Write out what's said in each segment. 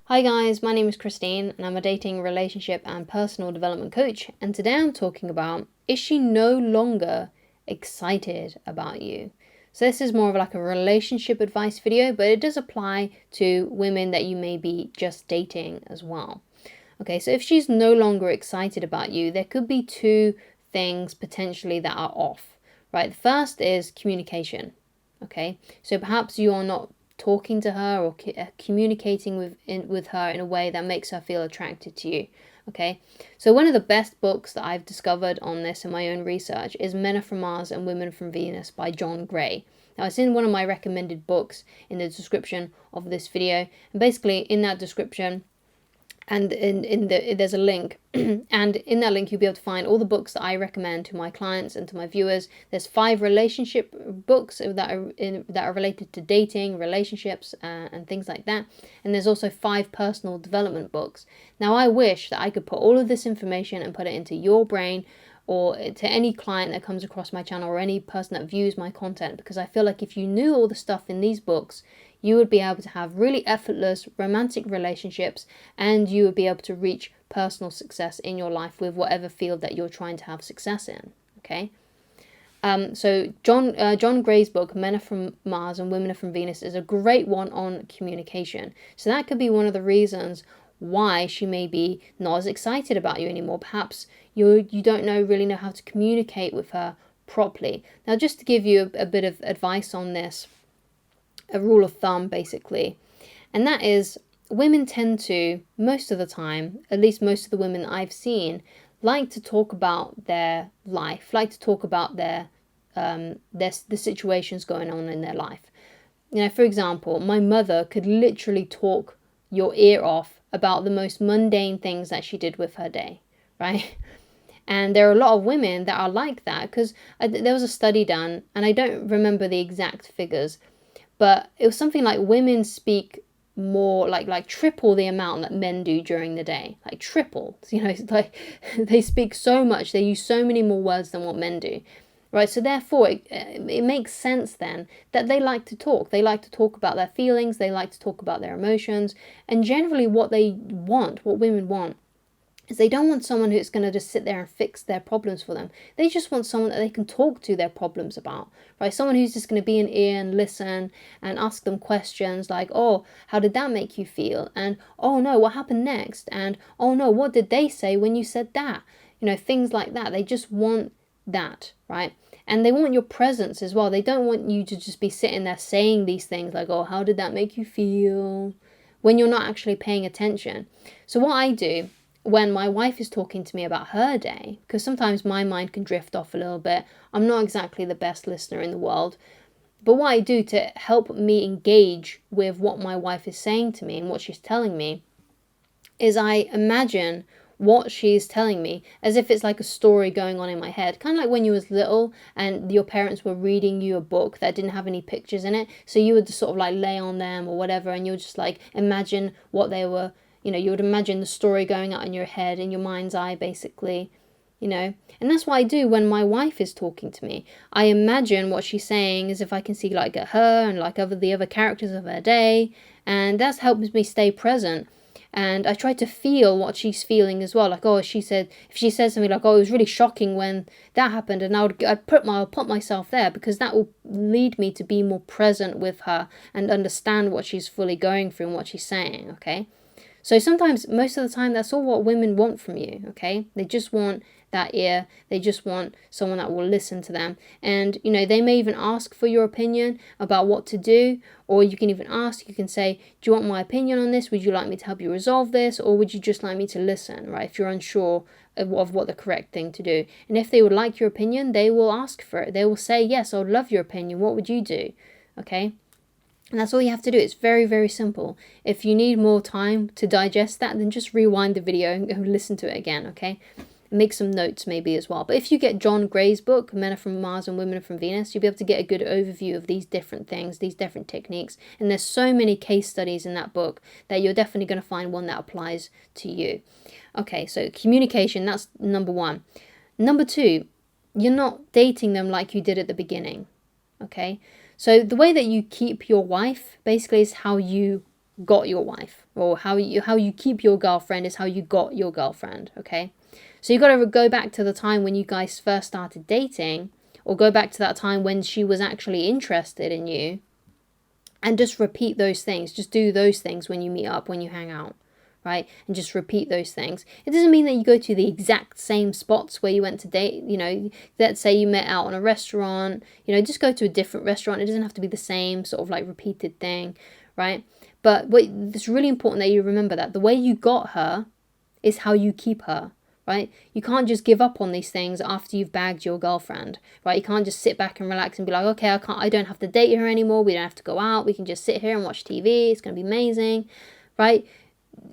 Hi guys, my name is Christine and I'm a dating, relationship and personal development coach, and today I'm talking about, is she no longer excited about you? So this is more of like a relationship advice video, but it does apply to women that you may be just dating as well. Okay, so if she's no longer excited about you, there could be two things potentially that are off, right? The first is communication. Okay, so perhaps you are not talking to her or communicating with her in a way that makes her feel attracted to you. Okay, so one of the best books that I've discovered on this in my own research is Men Are From Mars and Women From Venus by John Gray. Now, it's in one of my recommended books in the description of this video, and basically in that description, and there's a link and in that link you'll be able to find all the books that I recommend to my clients and to my viewers. There's 5 relationship books that are related to dating, relationships, and things like that, and there's also 5 personal development books. Now I wish that I could put all of this information and put it into your brain, or to any client that comes across my channel or any person that views my content, because I feel like if you knew all the stuff in these books, you would be able to have really effortless romantic relationships, and you would be able to reach personal success in your life with whatever field that you're trying to have success in. Okay. So John Gray's book, Men Are From Mars and Women Are From Venus, is a great one on communication. So that could be one of the reasons why she may be not as excited about you anymore. Perhaps you don't really know how to communicate with her properly. Now, just to give you a bit of advice on this, a rule of thumb basically, and that is, women tend to, most of the time, at least most of the women I've seen, like to talk about their life, like to talk about the situations going on in their life. You know, for example, my mother could literally talk your ear off about the most mundane things that she did with her day, right? And there are a lot of women that are like that, because there was a study done, and I don't remember the exact figures, but it was something like women speak more, like triple the amount that men do during the day, like triple. You know, it's like they speak so much, they use so many more words than what men do, right? So therefore it makes sense then that they like to talk. They like to talk about their feelings, they like to talk about their emotions, and generally what women want, is they don't want someone who's going to just sit there and fix their problems for them. They just want someone that they can talk to their problems about, right? Someone who's just going to be an ear and listen and ask them questions like, oh, how did that make you feel? And, oh no, what happened next? And, oh no, what did they say when you said that? You know, things like that. They just want that, right? And they want your presence as well. They don't want you to just be sitting there saying these things like, oh, how did that make you feel? When you're not actually paying attention. So what I do when my wife is talking to me about her day, because sometimes my mind can drift off a little bit, I'm not exactly the best listener in the world, but what I do to help me engage with what my wife is saying to me and what she's telling me is I imagine what she's telling me as if it's like a story going on in my head, kind of like when you was little and your parents were reading you a book that didn't have any pictures in it, so you would just sort of like lay on them or whatever, and you would just like imagine what they were, you know, you would imagine the story going out in your head, in your mind's eye, basically, you know. And that's what I do when my wife is talking to me. I imagine what she's saying as if I can see like her and like the other characters of her day, and that helps me stay present. And I try to feel what she's feeling as well. Like, oh, if she says something like, oh, it was really shocking when that happened, and I'd put myself there, because that will lead me to be more present with her and understand what she's fully going through and what she's saying, okay? So sometimes, most of the time, that's all what women want from you, okay? They just want that ear. They just want someone that will listen to them. And, you know, they may even ask for your opinion about what to do, or you can even ask, you can say, do you want my opinion on this? Would you like me to help you resolve this? Or would you just like me to listen, right? If you're unsure of what the correct thing to do. And if they would like your opinion, they will ask for it. They will say, yes, I would love your opinion. What would you do? Okay? And that's all you have to do. It's very, very simple. If you need more time to digest that, then just rewind the video and listen to it again, okay? Make some notes maybe as well. But if you get John Gray's book, Men Are From Mars and Women Are From Venus, you'll be able to get a good overview of these different things, these different techniques. And there's so many case studies in that book that you're definitely going to find one that applies to you. Okay, so communication, that's number 1. Number 2, you're not dating them like you did at the beginning, okay? So the way that you keep your wife basically is how you got your wife, or how you keep your girlfriend is how you got your girlfriend, okay? So you got to go back to the time when you guys first started dating, or go back to that time when she was actually interested in you, and just repeat those things. Just do those things when you meet up, when you hang out, right? And just repeat those things. It doesn't mean that you go to the exact same spots where you went to date. You know, let's say you met out on a restaurant, you know, just go to a different restaurant. It doesn't have to be the same sort of like repeated thing, right? But it's really important that you remember that the way you got her is how you keep her, right? You can't just give up on these things after you've bagged your girlfriend, right? You can't just sit back and relax and be like, okay, I don't have to date her anymore. We don't have to go out. We can just sit here and watch TV. It's going to be amazing, right?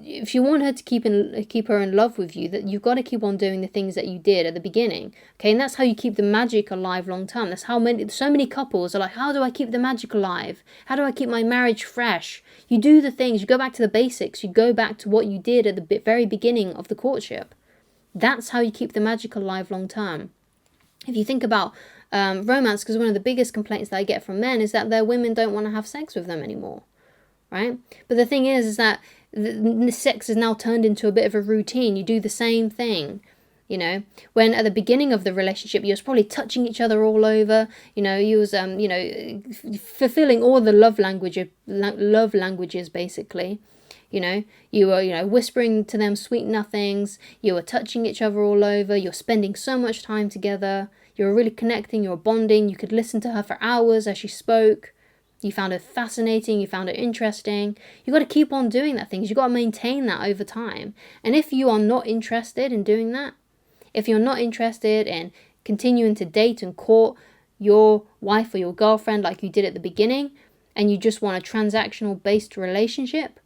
If you want her to keep her in love with you, that you've got to keep on doing the things that you did at the beginning, okay? And that's how you keep the magic alive long term. That's how so many couples are like, how do I keep the magic alive? How do I keep my marriage fresh? You do the things. You go back to the basics. You go back to what you did at the very beginning of the courtship. That's how you keep the magic alive long term. If you think about romance, because one of the biggest complaints that I get from men is that their women don't want to have sex with them anymore, right? But the thing is that the sex is now turned into a bit of a routine. You do the same thing, you know, when at the beginning of the relationship, you was probably touching each other all over, you know, you was, fulfilling all the love languages, basically. You know, you were, whispering to them sweet nothings. You were touching each other all over. You're spending so much time together. You're really connecting. You're bonding. You could listen to her for hours as she spoke. You found her fascinating. You found her interesting. You got to keep on doing that things. You got to maintain that over time. And if you are not interested in doing that, if you're not interested in continuing to date and court your wife or your girlfriend like you did at the beginning, and you just want a transactional based relationship,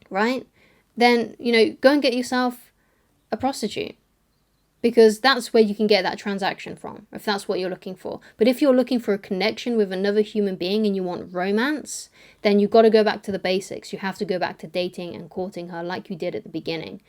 right? Then, go and get yourself a prostitute, because that's where you can get that transaction from, if that's what you're looking for. But if you're looking for a connection with another human being and you want romance, then you've got to go back to the basics. You have to go back to dating and courting her like you did at the beginning.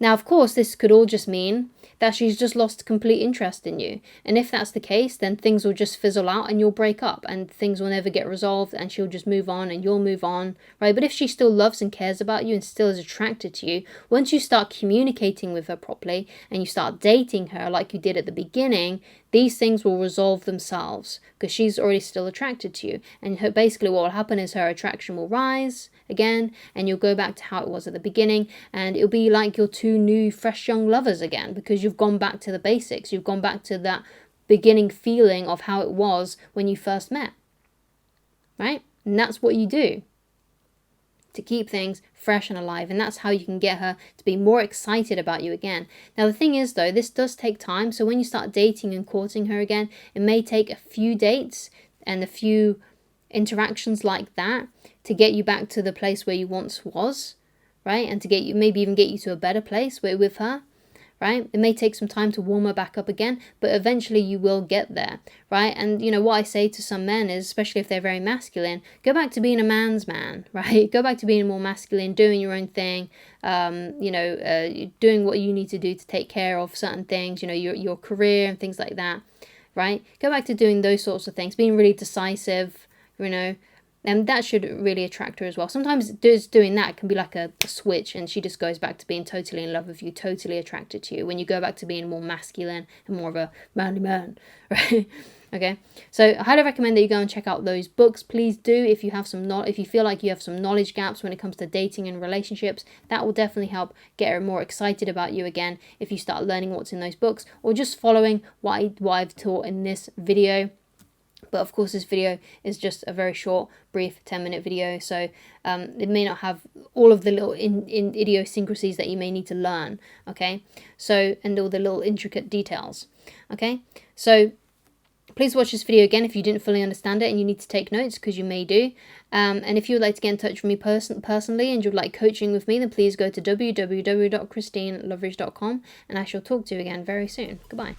Now, of course, this could all just mean that she's just lost complete interest in you. And if that's the case, then things will just fizzle out and you'll break up and things will never get resolved and she'll just move on and you'll move on, right? But if she still loves and cares about you and still is attracted to you, once you start communicating with her properly and you start dating her like you did at the beginning, these things will resolve themselves because she's already still attracted to you. And basically what will happen is her attraction will rise again and you'll go back to how it was at the beginning, and it'll be like you're two new fresh young lovers again because you've gone back to the basics. You've gone back to that beginning feeling of how it was when you first met, right? And that's what you do to keep things fresh and alive, and that's how you can get her to be more excited about you again. Now the thing is though, this does take time, so when you start dating and courting her again, it may take a few dates and a few interactions like that to get you back to the place where you once was, right? And to get you, maybe even get you to a better place with her, right? It may take some time to warm her back up again, but eventually you will get there, right? And what I say to some men is, especially if they're very masculine, go back to being a man's man, right? Go back to being more masculine, doing your own thing, doing what you need to do to take care of certain things, your career and things like that, right? Go back to doing those sorts of things, being really decisive, and that should really attract her as well. Sometimes just doing that can be like a switch and she just goes back to being totally in love with you, totally attracted to you, when you go back to being more masculine and more of a manly man, right? Okay, so I highly recommend that you go and check out those books. Please do, if you have if you feel like you have some knowledge gaps when it comes to dating and relationships, that will definitely help get her more excited about you again if you start learning what's in those books or just following what I've taught in this video. But of course, this video is just a very short, brief 10-minute video, so it may not have all of the little idiosyncrasies that you may need to learn, okay? So, and all the little intricate details, okay? So, please watch this video again if you didn't fully understand it and you need to take notes, because you may do. And if you would like to get in touch with me personally and you'd like coaching with me, then please go to www.christineloveridge.com and I shall talk to you again very soon. Goodbye.